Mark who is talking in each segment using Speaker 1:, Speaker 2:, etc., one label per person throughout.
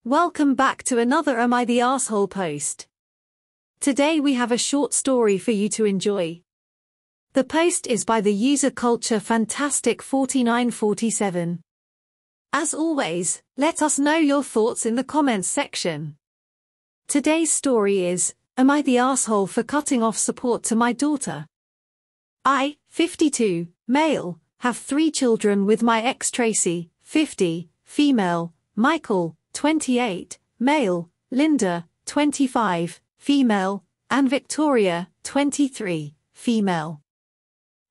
Speaker 1: Welcome back to another Am I the Arsehole post. Today we have a short story for you to enjoy. The post is by the user Culture Fantastic 4947. As always, let us know your thoughts in the comments section. Today's story is, Am I the Arsehole for cutting off support to my daughter? I, 52, male, have 3 children with my ex Tracy, 50, female, Michael, 28, male, Linda, 25, female, and Victoria, 23, female.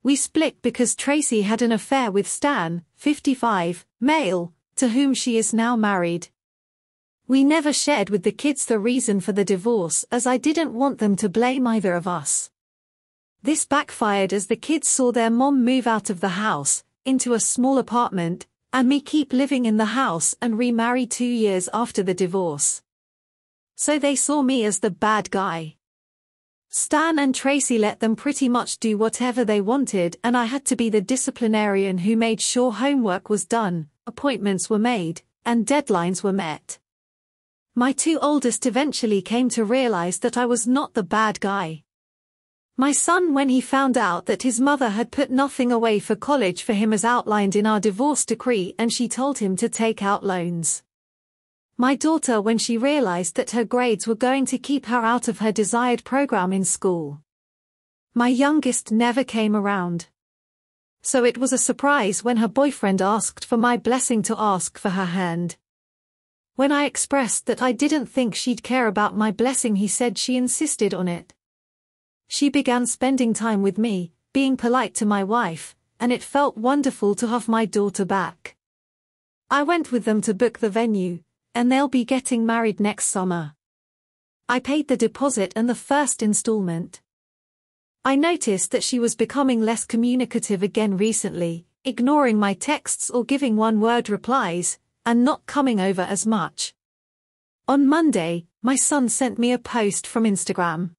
Speaker 1: We split because Tracy had an affair with Stan, 55, male, to whom she is now married. We never shared with the kids the reason for the divorce as I didn't want them to blame either of us. This backfired as the kids saw their mom move out of the house, into a small apartment, and me keep living in the house and remarry 2 years after the divorce. So they saw me as the bad guy. Stan and Tracy let them pretty much do whatever they wanted, and I had to be the disciplinarian who made sure homework was done, appointments were made, and deadlines were met. My 2 oldest eventually came to realize that I was not the bad guy. My son, when he found out that his mother had put nothing away for college for him as outlined in our divorce decree, and she told him to take out loans. My daughter, when she realized that her grades were going to keep her out of her desired program in school. My youngest never came around. So it was a surprise when her boyfriend asked for my blessing to ask for her hand. When I expressed that I didn't think she'd care about my blessing, he said she insisted on it. She began spending time with me, being polite to my wife, and it felt wonderful to have my daughter back. I went with them to book the venue, and they'll be getting married next summer. I paid the deposit and the first installment. I noticed that she was becoming less communicative again recently, ignoring my texts or giving one-word replies, and not coming over as much. On Monday, my son sent me a post from Instagram.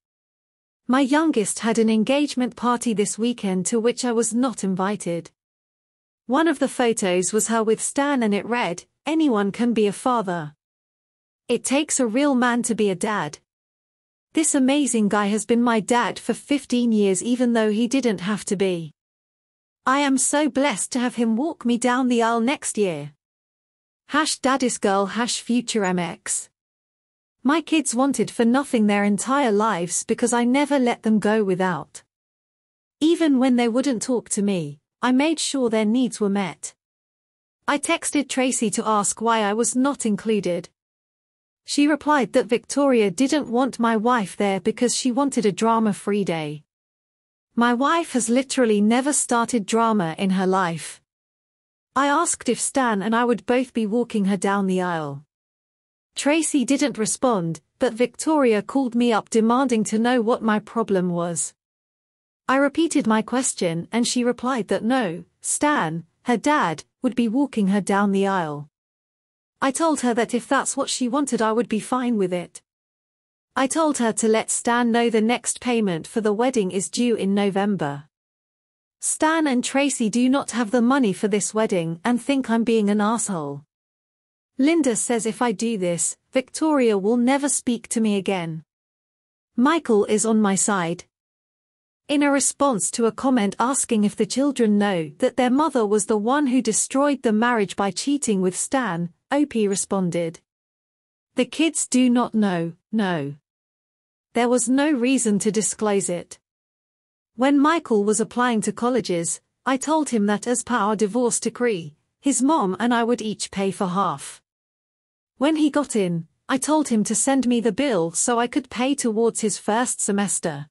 Speaker 1: My youngest had an engagement party this weekend to which I was not invited. One of the photos was her with Stan and it read, "Anyone can be a father. It takes a real man to be a dad. This amazing guy has been my dad for 15 years even though he didn't have to be. I am so blessed to have him walk me down the aisle next year. #daddysgirl #futuremx. My kids wanted for nothing their entire lives because I never let them go without. Even when they wouldn't talk to me, I made sure their needs were met. I texted Tracy to ask why I was not included. She replied that Victoria didn't want my wife there because she wanted a drama-free day. My wife has literally never started drama in her life. I asked if Stan and I would both be walking her down the aisle. Tracy didn't respond, but Victoria called me up demanding to know what my problem was. I repeated my question and she replied that no, Stan, her dad, would be walking her down the aisle. I told her that if that's what she wanted I would be fine with it. I told her to let Stan know the next payment for the wedding is due in November. Stan and Tracy do not have the money for this wedding and think I'm being an asshole. Linda says if I do this, Victoria will never speak to me again. Michael is on my side. In a response to a comment asking if the children know that their mother was the one who destroyed the marriage by cheating with Stan, Opie responded. The kids do not know, no. There was no reason to disclose it. When Michael was applying to colleges, I told him that as per our divorce decree, his mom and I would each pay for half. When he got in, I told him to send me the bill so I could pay towards his first semester.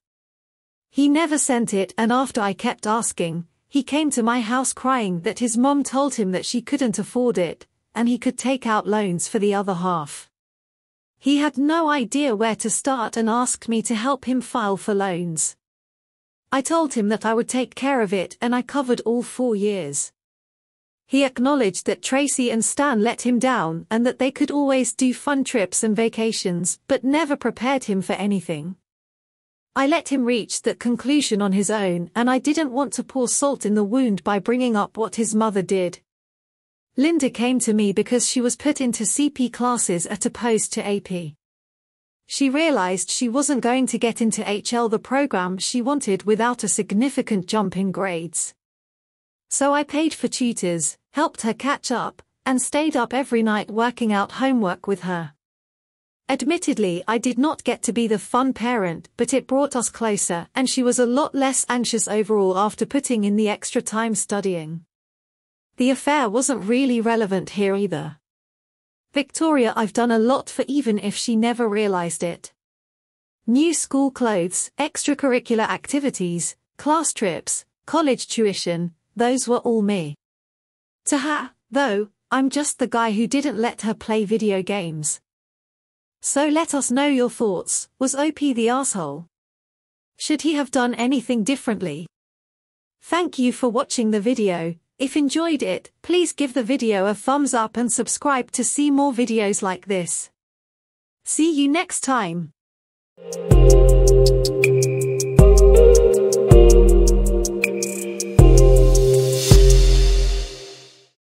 Speaker 1: He never sent it, and after I kept asking, he came to my house crying that his mom told him that she couldn't afford it, and he could take out loans for the other half. He had no idea where to start and asked me to help him file for loans. I told him that I would take care of it and I covered all 4 years. He acknowledged that Tracy and Stan let him down and that they could always do fun trips and vacations, but never prepared him for anything. I let him reach that conclusion on his own, and I didn't want to pour salt in the wound by bringing up what his mother did. Linda came to me because she was put into CP classes at opposed to AP. She realized she wasn't going to get into HL, the program she wanted, without a significant jump in grades. So I paid for tutors, helped her catch up, and stayed up every night working out homework with her. Admittedly, I did not get to be the fun parent, but it brought us closer, and she was a lot less anxious overall after putting in the extra time studying. The affair wasn't really relevant here either. Victoria, I've done a lot for, even if she never realized it. New school clothes, extracurricular activities, class trips, college tuition, those were all me. To her, though, I'm just the guy who didn't let her play video games. So let us know your thoughts. Was OP the asshole? Should he have done anything differently? Thank you for watching the video. If enjoyed it, please give the video a thumbs up and subscribe to see more videos like this. See you next time.